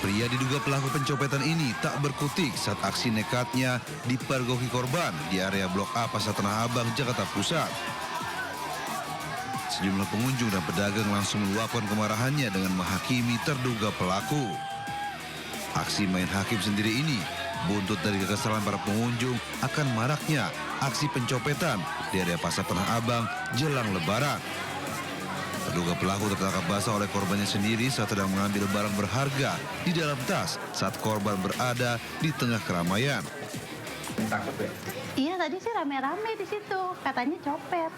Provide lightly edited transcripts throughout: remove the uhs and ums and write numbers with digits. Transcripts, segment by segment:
Pria diduga pelaku pencopetan ini tak berkutik saat aksi nekatnya dipergoki korban di area Blok A Pasar Tanah Abang, Jakarta Pusat. Sejumlah pengunjung dan pedagang langsung meluapkan kemarahannya dengan menghakimi terduga pelaku. Aksi main hakim sendiri ini buntut dari kekesalan para pengunjung akan maraknya aksi pencopetan di area Pasar Tanah Abang jelang Lebaran. Terduga pelaku tertangkap basah oleh korbannya sendiri saat sedang mengambil barang berharga di dalam tas saat korban berada di tengah keramaian. Takut ya? Iya, tadi sih rame-rame di situ, katanya copet.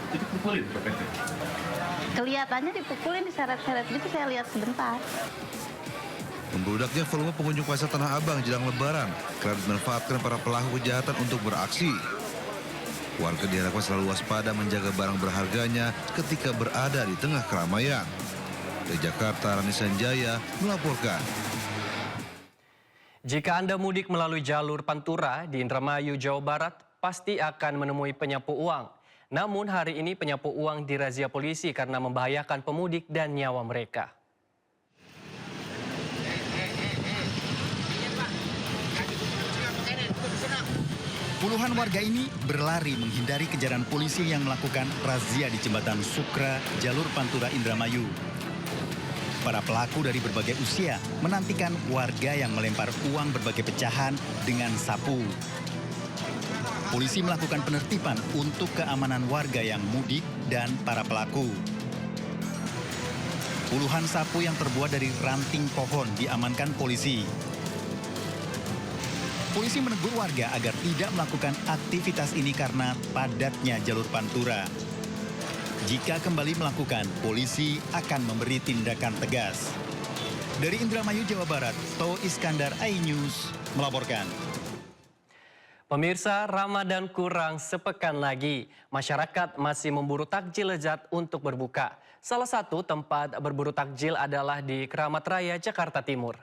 Dipukulin copetnya? Kelihatannya dipukulin, diseret-seret gitu, saya lihat sebentar. Membludaknya volume pengunjung Pasar Tanah Abang jelang Lebaran kerap dimanfaatkan para pelaku kejahatan untuk beraksi. Warga diharapkan selalu waspada menjaga barang berharganya ketika berada di tengah keramaian. Dari Jakarta, Rani Sanjaya melaporkan. Jika Anda mudik melalui jalur Pantura di Indramayu, Jawa Barat, pasti akan menemui penyapu uang. Namun hari ini penyapu uang dirazia polisi karena membahayakan pemudik dan nyawa mereka. Puluhan warga ini berlari menghindari kejaran polisi yang melakukan razia di jembatan Sukra, jalur Pantura Indramayu. Para pelaku dari berbagai usia menantikan warga yang melempar uang berbagai pecahan dengan sapu. Polisi melakukan penertiban untuk keamanan warga yang mudik dan para pelaku. Puluhan sapu yang terbuat dari ranting pohon diamankan polisi. Polisi menegur warga agar tidak melakukan aktivitas ini karena padatnya jalur Pantura. Jika kembali melakukan, polisi akan memberi tindakan tegas. Dari Indramayu, Jawa Barat, To Iskandar, iNews melaporkan. Pemirsa, Ramadan kurang sepekan lagi. Masyarakat masih memburu takjil lezat untuk berbuka. Salah satu tempat berburu takjil adalah di Keramat Raya, Jakarta Timur.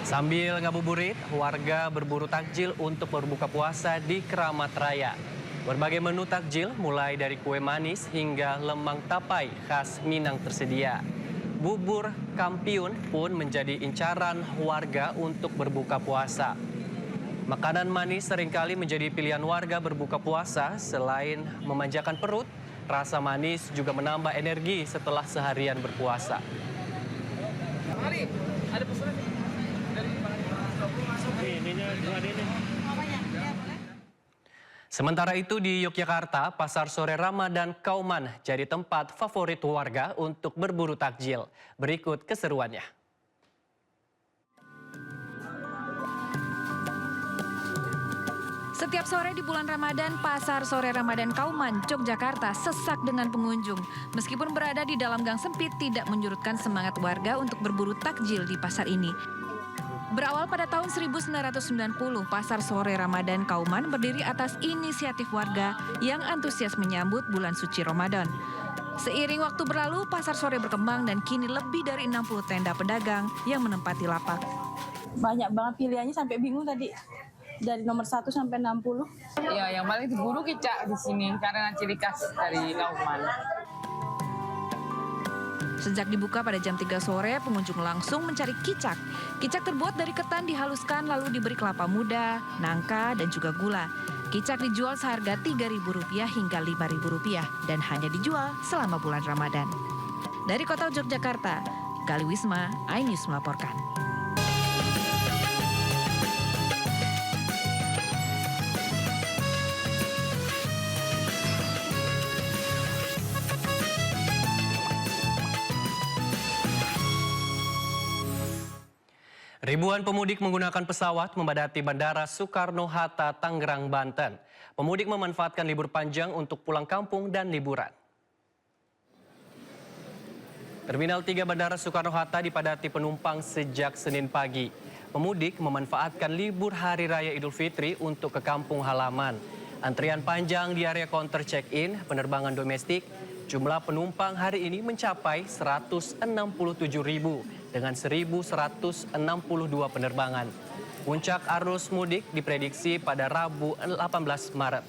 Sambil ngabuburit, warga berburu takjil untuk berbuka puasa di Keramat Raya. Berbagai menu takjil mulai dari kue manis hingga lemang tapai khas Minang tersedia. Bubur kampiun pun menjadi incaran warga untuk berbuka puasa. Makanan manis seringkali menjadi pilihan warga berbuka puasa. Selain memanjakan perut, rasa manis juga menambah energi setelah seharian berpuasa. Mari, ada pesanan nih. Sementara itu di Yogyakarta, Pasar Sore Ramadan Kauman jadi tempat favorit warga untuk berburu takjil. Berikut keseruannya. Setiap sore di bulan Ramadan, Pasar Sore Ramadan Kauman, Yogyakarta sesak dengan pengunjung. Meskipun berada di dalam gang sempit, tidak menyurutkan semangat warga untuk berburu takjil di pasar ini. Berawal pada tahun 1990, Pasar Sore Ramadan Kauman berdiri atas inisiatif warga yang antusias menyambut bulan suci Ramadan. Seiring waktu berlalu, Pasar Sore berkembang dan kini lebih dari 60 tenda pedagang yang menempati lapak. Banyak banget pilihannya sampai bingung tadi. Dari nomor 1 sampai 60. Ya, yang paling diburu kicak di sini karena ciri khas dari Kauman. Sejak dibuka pada jam 3 sore, pengunjung langsung mencari kicak. Kicak terbuat dari ketan dihaluskan lalu diberi kelapa muda, nangka, dan juga gula. Kicak dijual seharga Rp3.000 hingga Rp5.000 dan hanya dijual selama bulan Ramadan. Dari kota Yogyakarta, Gali Wisma, iNews melaporkan. Ribuan pemudik menggunakan pesawat membadati Bandara Soekarno-Hatta, Tangerang, Banten. Pemudik memanfaatkan libur panjang untuk pulang kampung dan liburan. Terminal 3 Bandara Soekarno-Hatta dipadati penumpang sejak Senin pagi. Pemudik memanfaatkan libur Hari Raya Idul Fitri untuk ke kampung halaman. Antrian panjang di area counter check-in penerbangan domestik. Jumlah penumpang hari ini mencapai 167.000 dengan 1.162 penerbangan. Puncak arus mudik diprediksi pada Rabu 18 Maret.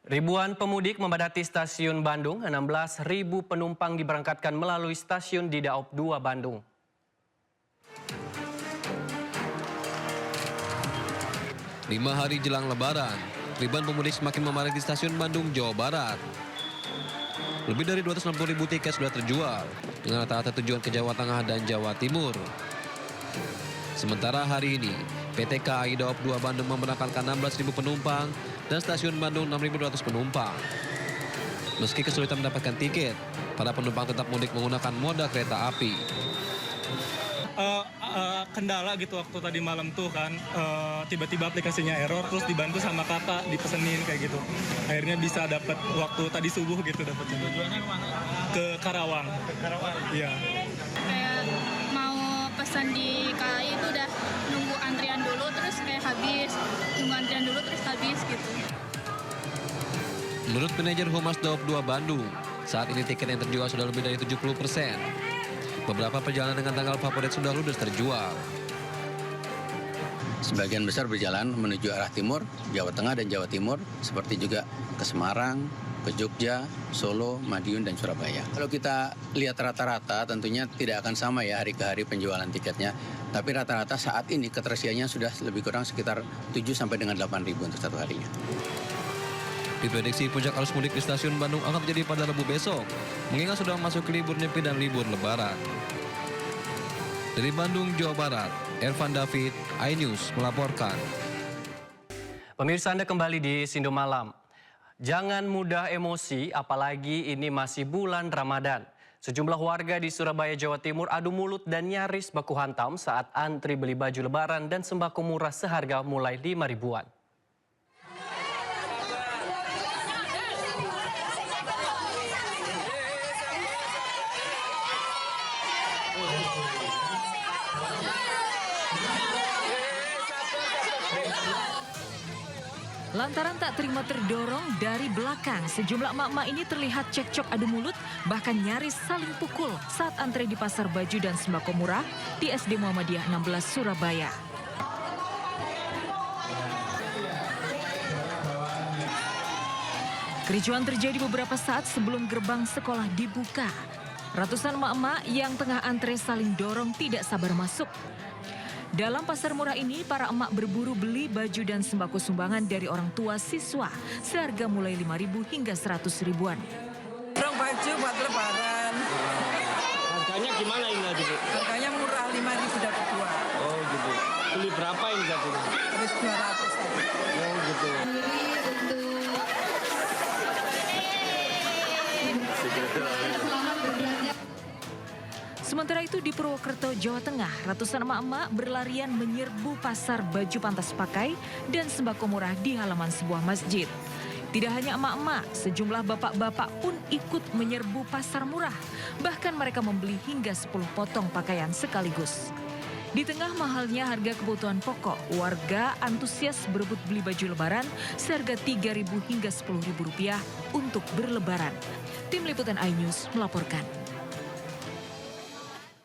Ribuan pemudik memadati stasiun Bandung. 16.000 penumpang diberangkatkan melalui stasiun di Daop 2 Bandung. Lima hari jelang Lebaran, ribuan pemudik semakin memadati di stasiun Bandung, Jawa Barat. Lebih dari 260.000 tiket sudah terjual, dengan rata-rata tujuan ke Jawa Tengah dan Jawa Timur. Sementara hari ini, PT KAI Daop 2 Bandung memberangkatkan 16.000 penumpang dan stasiun Bandung 6.200 penumpang. Meski kesulitan mendapatkan tiket, para penumpang tetap mudik menggunakan moda kereta api. Kendala gitu waktu tadi malam tuh kan, tiba-tiba aplikasinya error, terus dibantu sama kakak dipesenin kayak gitu. Akhirnya bisa dapat waktu tadi subuh gitu dapetnya. Tujuannya kemana? Ke Karawang. Ke Karawang? Iya. Kayak mau pesan di KAI itu udah nunggu antrian dulu, terus kayak habis. Nunggu antrian dulu, terus habis gitu. Menurut manajer Humas Daop 2 Bandung, saat ini tiket yang terjual sudah lebih dari 70%. Beberapa perjalanan dengan tanggal favorit sudah ludes terjual. Sebagian besar berjalan menuju arah timur, Jawa Tengah dan Jawa Timur, seperti juga ke Semarang, ke Jogja, Solo, Madiun, dan Surabaya. Kalau kita lihat rata-rata tentunya tidak akan sama ya hari ke hari penjualan tiketnya. Tapi rata-rata saat ini keterisiannya sudah lebih kurang sekitar 7 sampai dengan 8.000 untuk satu harinya. Diprediksi puncak arus mudik di stasiun Bandung akan terjadi pada Rabu besok, mengingat sudah masuk libur Nyepi dan libur Lebaran. Dari Bandung, Jawa Barat, Ervan David, iNews melaporkan. Pemirsa, Anda kembali di Sindo Malam. Jangan mudah emosi, apalagi ini masih bulan Ramadan. Sejumlah warga di Surabaya, Jawa Timur adu mulut dan nyaris baku hantam saat antri beli baju Lebaran dan sembako murah seharga mulai 5 ribuan. Lantaran tak terima terdorong dari belakang, sejumlah emak-emak ini terlihat cekcok adu mulut, bahkan nyaris saling pukul saat antre di pasar baju dan sembako murah di SD Muhammadiyah 16 Surabaya. Kericuan terjadi beberapa saat sebelum gerbang sekolah dibuka. Ratusan emak-emak yang tengah antre saling dorong tidak sabar masuk. Dalam pasar murah ini, para emak berburu beli baju dan sembako sumbangan dari orang tua siswa seharga mulai 5.000 hingga 100 ribuan. Dorong baju buat Lebaran. Harganya gimana ini tadi? Harganya murah, 5.000 dapat 2. Oh gitu. Beli berapa ini tadi? Terus 200 tadi. Oh gitu. Sementara itu di Purwokerto, Jawa Tengah, ratusan emak-emak berlarian menyerbu pasar baju pantas pakai dan sembako murah di halaman sebuah masjid. Tidak hanya emak-emak, sejumlah bapak-bapak pun ikut menyerbu pasar murah. Bahkan mereka membeli hingga 10 potong pakaian sekaligus. Di tengah mahalnya harga kebutuhan pokok, warga antusias berebut beli baju Lebaran seharga 3.000 hingga 10.000 rupiah untuk berlebaran. Tim Liputan iNews melaporkan.